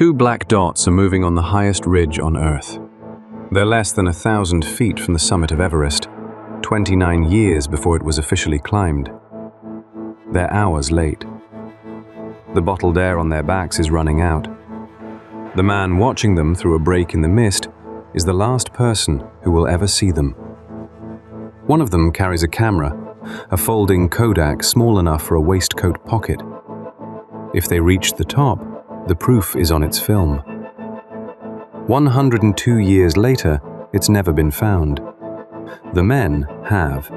Two black dots are moving on the highest ridge on Earth. They're less than 1,000 feet from the summit of Everest, 29 years before it was officially climbed. They're hours late. The bottled air on their backs is running out. The man watching them through a break in the mist is the last person who will ever see them. One of them carries a camera, a folding Kodak small enough for a waistcoat pocket. If they reach the top, the proof is on its film. 102 years later, it's never been found. The men have.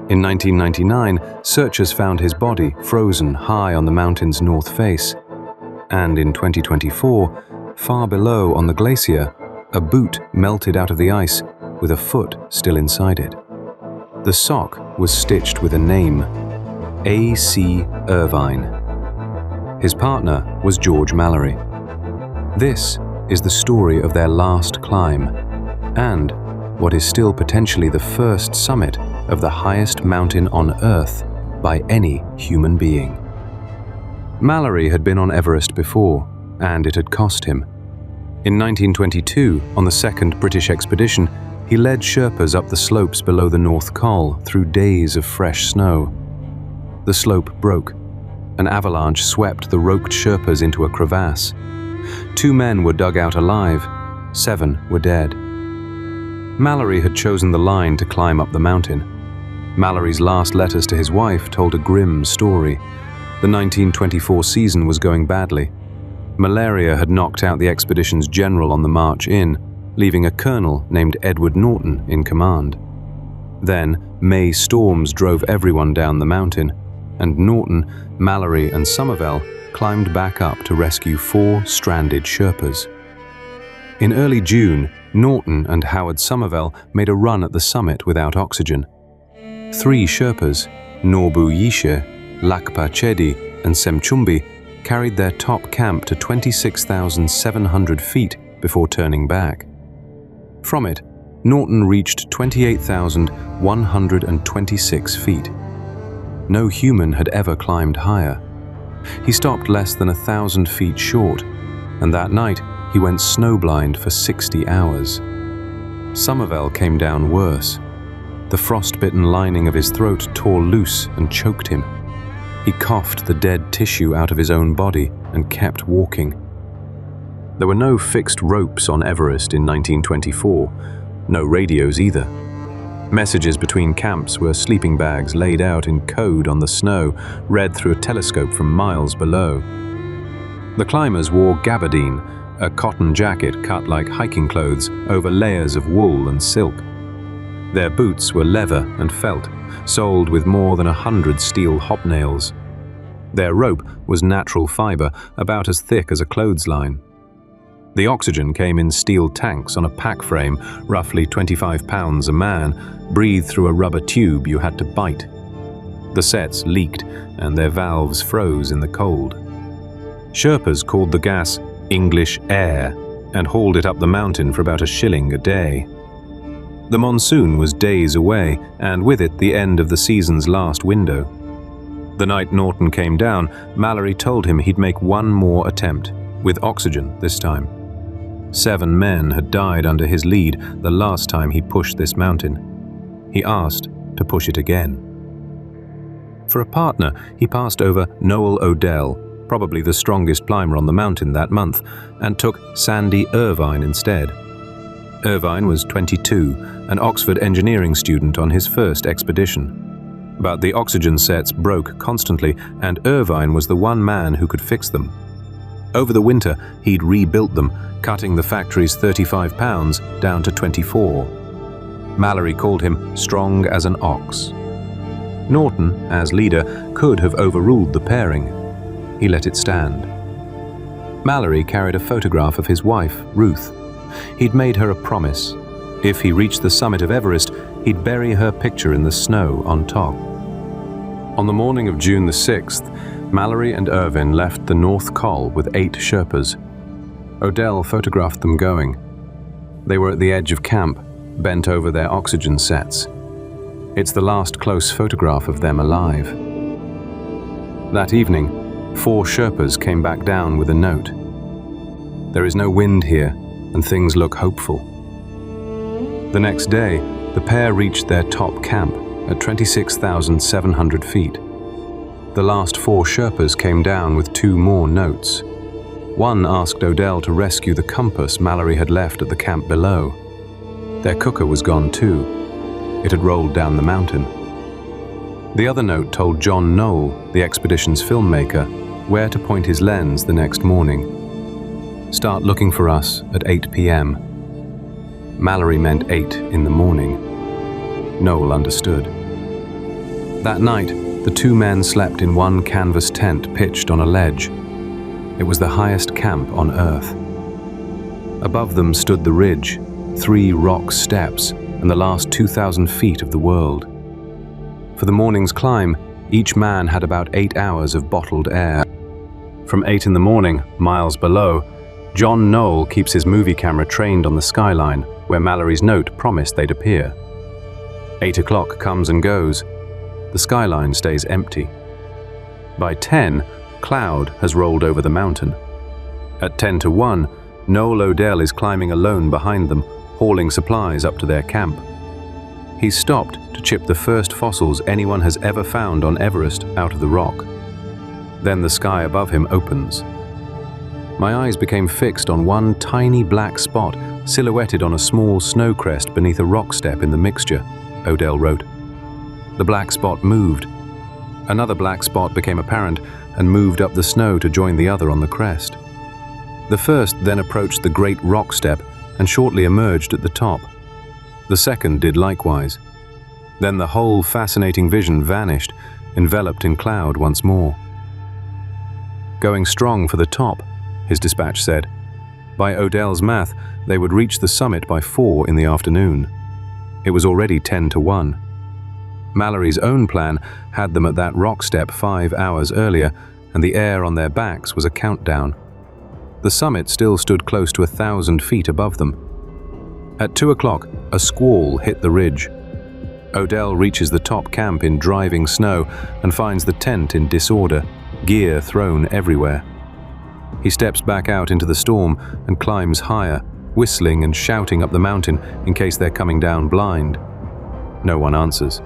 In 1999, searchers found his body frozen high on the mountain's north face. And in 2024, far below on the glacier, a boot melted out of the ice with a foot still inside it. The sock was stitched with a name, A.C. Irvine. His partner was George Mallory. This is the story of their last climb, and what is still potentially the first summit of the highest mountain on Earth by any human being. Mallory had been on Everest before, and it had cost him. In 1922, on the second British expedition, he led Sherpas up the slopes below the North Col through days of fresh snow. The slope broke. An avalanche swept the roped Sherpas into a crevasse. 2 men were dug out alive, 7 were dead. Mallory had chosen the line to climb up the mountain. Mallory's last letters to his wife told a grim story. The 1924 season was going badly. Malaria had knocked out the expedition's general on the march in, leaving a colonel named Edward Norton in command. Then, May storms drove everyone down the mountain, and Norton, Mallory and Somervell climbed back up to rescue 4 stranded Sherpas. In early June, Norton and Howard Somervell made a run at the summit without oxygen. 3 Sherpas, Norbu Yishe, Lakpa Chedi and Semchumbi, carried their top camp to 26,700 feet before turning back. From it, Norton reached 28,126 feet. No human had ever climbed higher. He stopped less than 1,000 feet short, and that night he went snowblind for 60 hours. Somervell came down worse. The frostbitten lining of his throat tore loose and choked him. He coughed the dead tissue out of his own body and kept walking. There were no fixed ropes on Everest in 1924, no radios either. Messages between camps were sleeping bags laid out in code on the snow, read through a telescope from miles below. The climbers wore gabardine, a cotton jacket cut like hiking clothes over layers of wool and silk. Their boots were leather and felt, soled with more than 100 steel hobnails. Their rope was natural fiber, about as thick as a clothesline. The oxygen came in steel tanks on a pack frame, roughly 25 pounds a man, breathed through a rubber tube you had to bite. The sets leaked, and their valves froze in the cold. Sherpas called the gas English air and hauled it up the mountain for about $1 a day. The monsoon was days away, and with it the end of the season's last window. The night Norton came down, Mallory told him he'd make one more attempt, with oxygen this time. 7 men had died under his lead the last time he pushed this mountain. He asked to push it again. For a partner, he passed over Noel Odell, probably the strongest climber on the mountain that month, and took Sandy Irvine instead. Irvine was 22, an Oxford engineering student on his first expedition. But the oxygen sets broke constantly, and Irvine was the one man who could fix them. Over the winter, he'd rebuilt them, cutting the factory's 35 pounds down to 24. Mallory called him strong as an ox. Norton, as leader, could have overruled the pairing. He let it stand. Mallory carried a photograph of his wife, Ruth. He'd made her a promise. If he reached the summit of Everest, he'd bury her picture in the snow on top. On the morning of June the 6th, Mallory and Irvine left the North Col with 8 Sherpas. Odell photographed them going. They were at the edge of camp, bent over their oxygen sets. It's the last close photograph of them alive. That evening, 4 Sherpas came back down with a note. There is no wind here, and things look hopeful. The next day, the pair reached their top camp at 26,700 feet. The last 4 Sherpas came down with 2 more notes. One asked Odell to rescue the compass Mallory had left at the camp below. Their cooker was gone too. It had rolled down the mountain. The other note told John Noel, the expedition's filmmaker, where to point his lens the next morning. Start looking for us at 8 p.m. Mallory meant 8 in the morning. Noel understood. That night, the 2 men slept in one canvas tent pitched on a ledge. It was the highest camp on Earth. Above them stood the ridge, 3 rock steps, and the last 2,000 feet of the world. For the morning's climb, each man had about 8 hours of bottled air. From 8 in the morning, miles below, John Noel keeps his movie camera trained on the skyline, where Mallory's note promised they'd appear. 8 o'clock comes and goes. The skyline stays empty. By 10, cloud has rolled over the mountain. At 10 to 1, Noel Odell is climbing alone behind them, hauling supplies up to their camp. He's stopped to chip the first fossils anyone has ever found on Everest out of the rock. Then the sky above him opens. My eyes became fixed on one tiny black spot silhouetted on a small snow crest beneath a rock step in the mixture, Odell wrote. The black spot moved. Another black spot became apparent and moved up the snow to join the other on the crest. The first then approached the great rock step and shortly emerged at the top. The second did likewise. Then the whole fascinating vision vanished, enveloped in cloud once more. Going strong for the top, his dispatch said. By Odell's math, they would reach the summit by 4 in the afternoon. It was already 10 to 1. Mallory's own plan had them at that rock step 5 hours earlier, and the air on their backs was a countdown. The summit still stood close to 1,000 feet above them. At 2 o'clock, a squall hit the ridge. Odell reaches the top camp in driving snow and finds the tent in disorder, gear thrown everywhere. He steps back out into the storm and climbs higher, whistling and shouting up the mountain in case they're coming down blind. No one answers.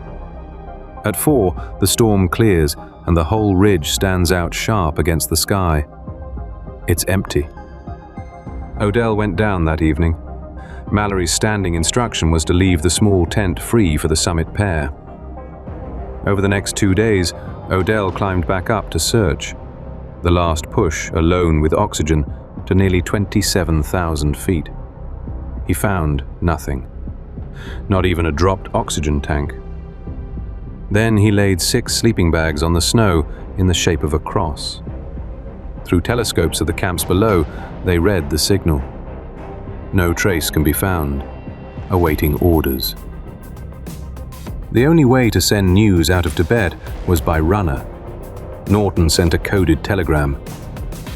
At 4, the storm clears and the whole ridge stands out sharp against the sky. It's empty. Odell went down that evening. Mallory's standing instruction was to leave the small tent free for the summit pair. Over the next 2 days, Odell climbed back up to search. The last push, alone with oxygen, to nearly 27,000 feet. He found nothing. Not even a dropped oxygen tank. Then he laid 6 sleeping bags on the snow in the shape of a cross. Through telescopes at the camps below, they read the signal. No trace can be found, awaiting orders. The only way to send news out of Tibet was by runner. Norton sent a coded telegram.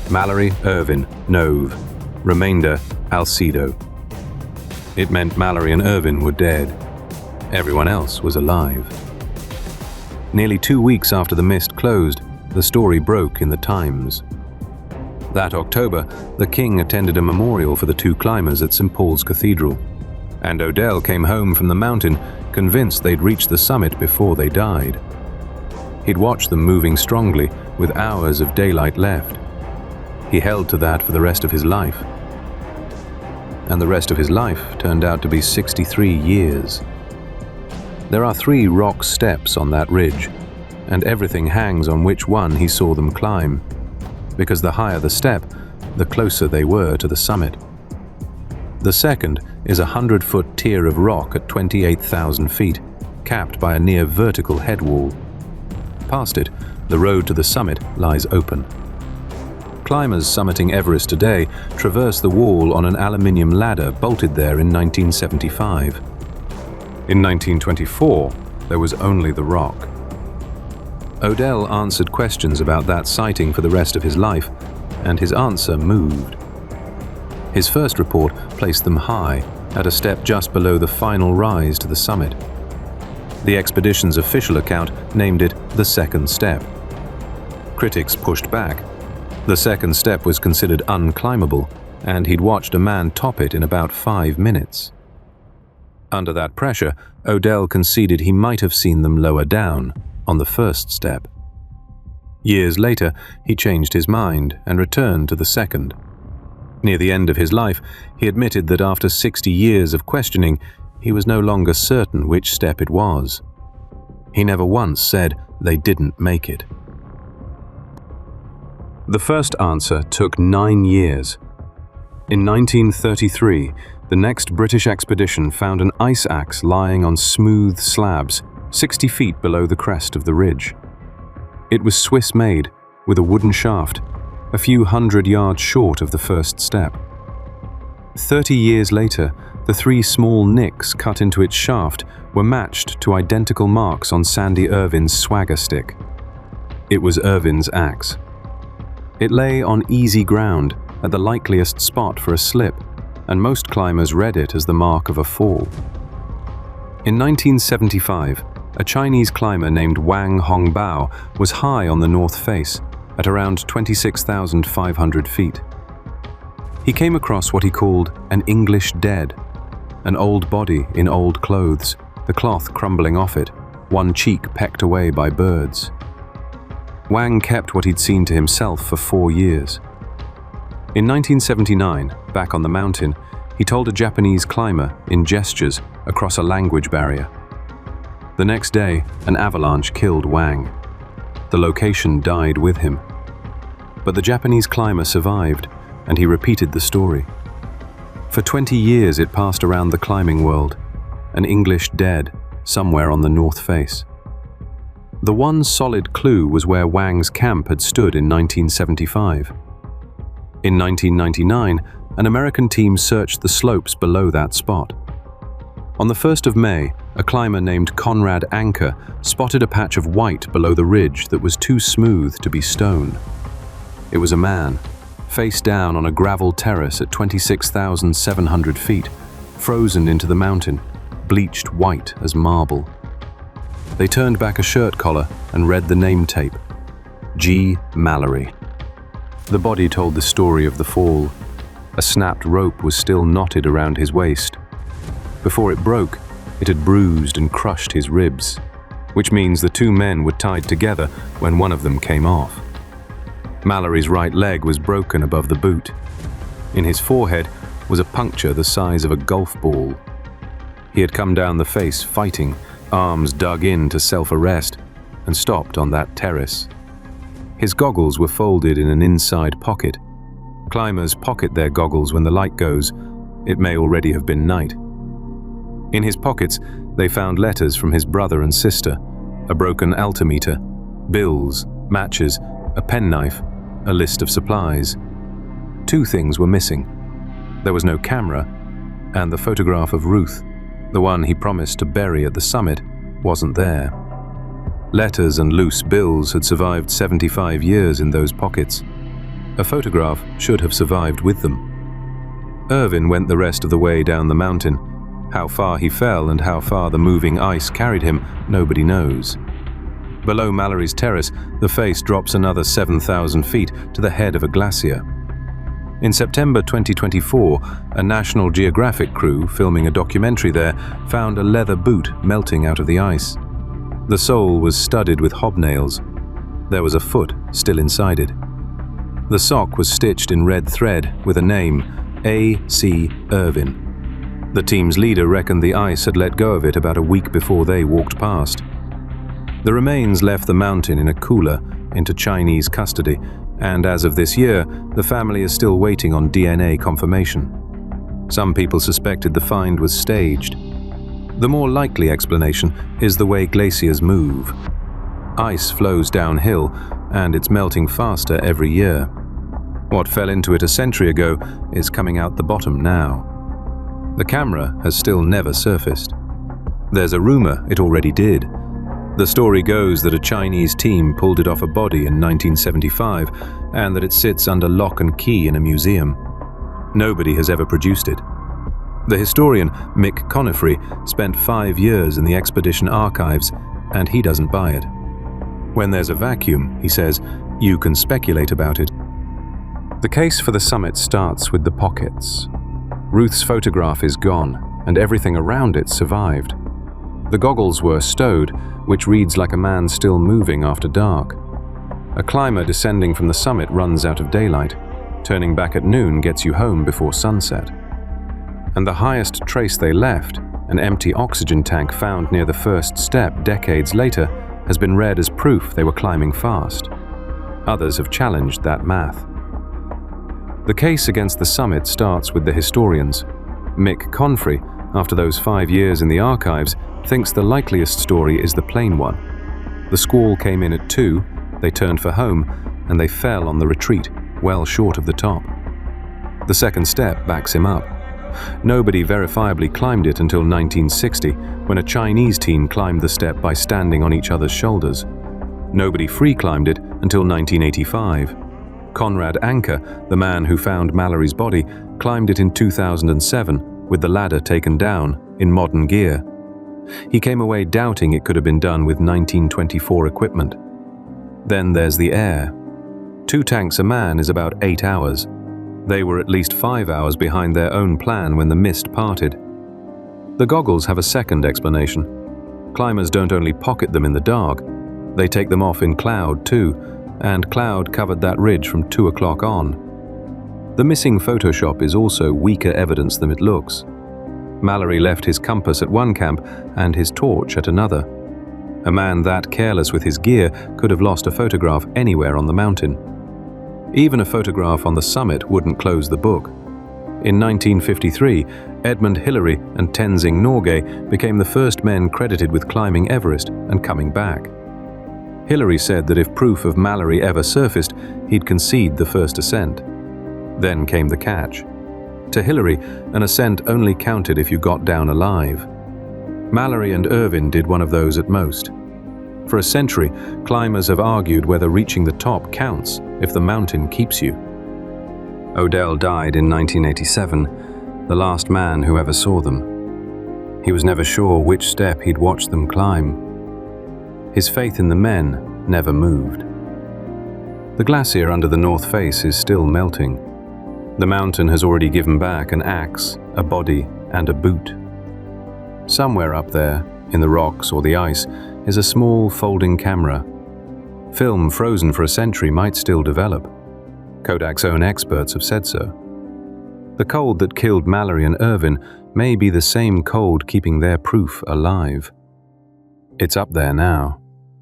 Mallory, Irvine, Nove. Remainder, Alcedo. It meant Mallory and Irvine were dead. Everyone else was alive. Nearly 2 weeks after the mist closed, the story broke in the Times. That October, the king attended a memorial for the 2 climbers at St. Paul's Cathedral, and Odell came home from the mountain convinced they'd reached the summit before they died. He'd watched them moving strongly with hours of daylight left. He held to that for the rest of his life. And the rest of his life turned out to be 63 years. There are 3 rock steps on that ridge, and everything hangs on which one he saw them climb, because the higher the step, the closer they were to the summit. The second is a 100-foot tier of rock at 28,000 feet, capped by a near vertical head wall. Past it, the road to the summit lies open. Climbers summiting Everest today traverse the wall on an aluminium ladder bolted there in 1975. In 1924, there was only the rock. Odell answered questions about that sighting for the rest of his life, and his answer moved. His first report placed them high, at a step just below the final rise to the summit. The expedition's official account named it the second step. Critics pushed back. The second step was considered unclimbable, and he'd watched a man top it in about 5 minutes. Under that pressure, Odell conceded he might have seen them lower down, on the first step. Years later, he changed his mind and returned to the second. Near the end of his life, he admitted that after 60 years of questioning, he was no longer certain which step it was. He never once said they didn't make it. The first answer took 9 years. In 1933, the next British expedition found an ice axe lying on smooth slabs 60 feet below the crest of the ridge. It was Swiss-made, with a wooden shaft, a few 100 yards short of the first step. 30 years later, the 3 small nicks cut into its shaft were matched to identical marks on Sandy Irvine's swagger stick. It was Irvine's axe. It lay on easy ground at the likeliest spot for a slip, and most climbers read it as the mark of a fall. In 1975, a Chinese climber named Wang Hongbao was high on the north face, at around 26,500 feet. He came across what he called an English dead, an old body in old clothes, the cloth crumbling off it, one cheek pecked away by birds. Wang kept what he'd seen to himself for 4 years. In 1979, back on the mountain, he told a Japanese climber, in gestures, across a language barrier. The next day, an avalanche killed Wang. The location died with him. But the Japanese climber survived, and he repeated the story. For 20 years it passed around the climbing world, an English dead, somewhere on the north face. The one solid clue was where Wang's camp had stood in 1975. In 1999, an American team searched the slopes below that spot. On the 1st of May, a climber named Conrad Anker spotted a patch of white below the ridge that was too smooth to be stone. It was a man, face down on a gravel terrace at 26,700 feet, frozen into the mountain, bleached white as marble. They turned back a shirt collar and read the name tape. G. Mallory. The body told the story of the fall. A snapped rope was still knotted around his waist. Before it broke, it had bruised and crushed his ribs, which means the 2 men were tied together when one of them came off. Mallory's right leg was broken above the boot. In his forehead was a puncture the size of a golf ball. He had come down the face fighting, arms dug in to self-arrest, and stopped on that terrace. His goggles were folded in an inside pocket. Climbers pocket their goggles when the light goes. It may already have been night. In his pockets, they found letters from his brother and sister, a broken altimeter, bills, matches, a penknife, a list of supplies. 2 things were missing. There was no camera, and the photograph of Ruth, the one he promised to bury at the summit, wasn't there. Letters and loose bills had survived 75 years in those pockets. A photograph should have survived with them. Irvine went the rest of the way down the mountain. How far he fell and how far the moving ice carried him, nobody knows. Below Mallory's terrace, the face drops another 7,000 feet to the head of a glacier. In September 2024, a National Geographic crew filming a documentary there found a leather boot melting out of the ice. The sole was studded with hobnails. There was a foot still inside it. The sock was stitched in red thread with a name, A.C. Irvine. The team's leader reckoned the ice had let go of it about a week before they walked past. The remains left the mountain in a cooler into Chinese custody, and as of this year, the family is still waiting on DNA confirmation. Some people suspected the find was staged. The more likely explanation is the way glaciers move. Ice flows downhill, and it's melting faster every year. What fell into it a century ago is coming out the bottom now. The camera has still never surfaced. There's a rumor it already did. The story goes that a Chinese team pulled it off a body in 1975 and that it sits under lock and key in a museum. Nobody has ever produced it. The historian, Mick Conifrey, spent 5 years in the expedition archives, and he doesn't buy it. When there's a vacuum, he says, you can speculate about it. The case for the summit starts with the pockets. Ruth's photograph is gone, and everything around it survived. The goggles were stowed, which reads like a man still moving after dark. A climber descending from the summit runs out of daylight. Turning back at noon gets you home before sunset. And the highest trace they left, an empty oxygen tank found near the first step decades later, has been read as proof they were climbing fast. Others have challenged that math. The case against the summit starts with the historians. Mick Confrey, after those 5 years in the archives, thinks the likeliest story is the plain one. The squall came in at 2, they turned for home, and they fell on the retreat, well short of the top. The second step backs him up. Nobody verifiably climbed it until 1960, when a Chinese team climbed the step by standing on each other's shoulders. Nobody free climbed it until 1985. Conrad Anker, the man who found Mallory's body, climbed it in 2007, with the ladder taken down, in modern gear. He came away doubting it could have been done with 1924 equipment. Then there's the air. 2 tanks a man is about 8 hours. They were at least 5 hours behind their own plan when the mist parted. The goggles have a second explanation. Climbers don't only pocket them in the dark, they take them off in cloud too, and cloud covered that ridge from 2 o'clock on. The missing Photoshop is also weaker evidence than it looks. Mallory left his compass at one camp and his torch at another. A man that careless with his gear could have lost a photograph anywhere on the mountain. Even a photograph on the summit wouldn't close the book. In 1953, Edmund Hillary and Tenzing Norgay became the first men credited with climbing Everest and coming back. Hillary said that if proof of Mallory ever surfaced, he'd concede the first ascent. Then came the catch. To Hillary, an ascent only counted if you got down alive. Mallory and Irvine did one of those at most. For a century, climbers have argued whether reaching the top counts if the mountain keeps you. Odell died in 1987, the last man who ever saw them. He was never sure which step he'd watched them climb. His faith in the men never moved. The glacier under the north face is still melting. The mountain has already given back an axe, a body, and a boot. Somewhere up there, in the rocks or the ice, is a small folding camera. Film frozen for a century might still develop. Kodak's own experts have said so. The cold that killed Mallory and Irvine may be the same cold keeping their proof alive. It's up there now.